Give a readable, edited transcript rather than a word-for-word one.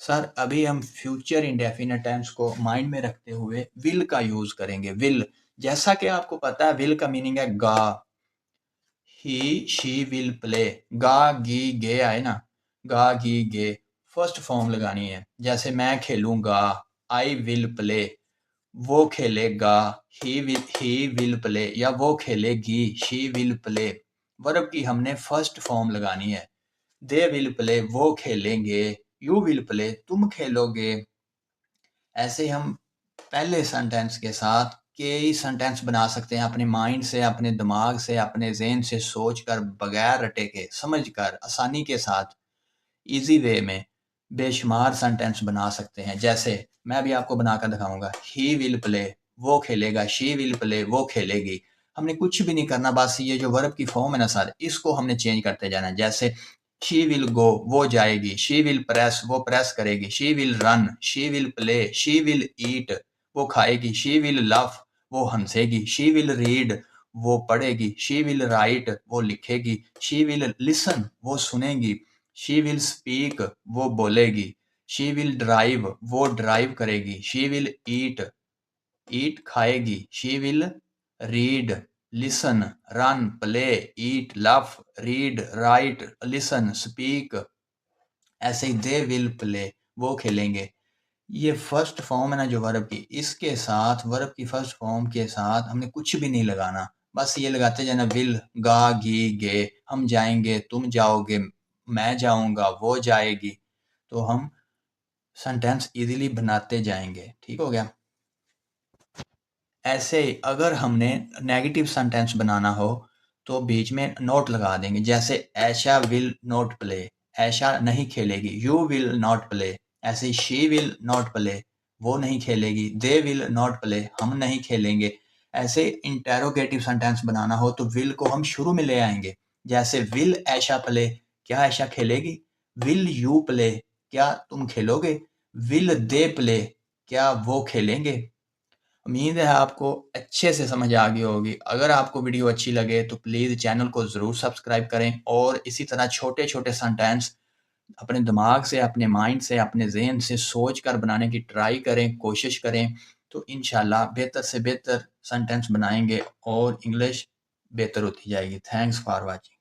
Sir अभी हम future indefinite tense को माइंड में रखते हुए विल का यूज करेंगे। विल, जैसा कि आपको पता है विल का मीनिंग है गा। ही शी विल प्ले। गा गी गे आए ना, गा गी गे फर्स्ट फॉर्म लगानी है। जैसे मैं खेलूंगा, आई विल प्ले, वो खेलेगा, ही विल प्ले, या वो खेलेगी, शी विल प्ले। वर्ब की हमने फर्स्ट फॉर्म लगानी है। दे विल प्ले, वो खेलेंगे, यू विल प्ले, तुम खेलोगे। ऐसे हम पहले सेंटेंस के साथ कई सेंटेंस बना सकते हैं अपने माइंड से, अपने दिमाग से, अपने ज़हन से सोच कर, बगैर रटे के, समझ कर, आसानी के साथ, इजी वे में बेशुमार सेंटेंस बना सकते हैं। जैसे मैं अभी आपको बनाकर दिखाऊंगा, ही विल प्ले, वो खेलेगा, शी विल प्ले, वो खेलेगी। हमने कुछ भी नहीं करना, बस ये जो वर्ब की फॉर्म है ना सर, इसको हमने चेंज करते जाना है। जैसे शी विल गो, वो जाएगी, शी विल प्रेस, वो प्रेस करेगी, she will run, she will play, she will ईट, वो खाएगी, शी विल लाफ, वो हंसेगी, शी विल रीड, वो पढ़ेगी, शी विल राइट, वो लिखेगी, शी विल लिसन, वो सुनेगी, शी विल स्पीक, वो बोलेगी, शी विल ड्राइव, वो ड्राइव करेगी, शी विल ईट, ईट खाएगी, she will read, listen, run, play, eat, laugh, read, write, listen, speak. ऐसे ही दे विल प्ले, वो खेलेंगे। ये फर्स्ट फॉर्म है ना जो वर्ब की, इसके साथ वर्ब की फर्स्ट फॉर्म के साथ हमने कुछ भी नहीं लगाना, बस ये लगाते जाना विल, गा गी गे, हम जाएंगे, तुम जाओगे, मैं जाऊंगा, वो जाएगी। तो हम सेंटेंस इजीली बनाते जाएंगे। ठीक हो गया। ऐसे ही अगर हमने नेगेटिव सेंटेंस बनाना हो तो बीच में नोट लगा देंगे। जैसे ऐशा विल नॉट प्ले, ऐशा नहीं खेलेगी, यू विल नॉट प्ले। ऐसे ही शी विल नॉट प्ले, वो नहीं खेलेगी, दे विल नॉट प्ले, हम नहीं खेलेंगे। ऐसे इंटेरोगेटिव सेंटेंस बनाना हो तो विल को हम शुरू में ले आएंगे। जैसे विल ऐशा प्ले, क्या ऐशा खेलेगी? विल यू प्ले, क्या तुम खेलोगे? विल दे प्ले, क्या वो खेलेंगे? उम्मीद है आपको अच्छे से समझ आ गई होगी। अगर आपको वीडियो अच्छी लगे तो प्लीज़ चैनल को ज़रूर सब्सक्राइब करें और इसी तरह छोटे-छोटे सेंटेंस अपने दिमाग से, अपने माइंड से, अपने ज़हन से सोच कर बनाने की ट्राई करें, कोशिश करें। तो इंशाल्लाह बेहतर से बेहतर सेंटेंस बनाएँगे और इंग्लिश बेहतर होती जाएगी। Thanks for watching.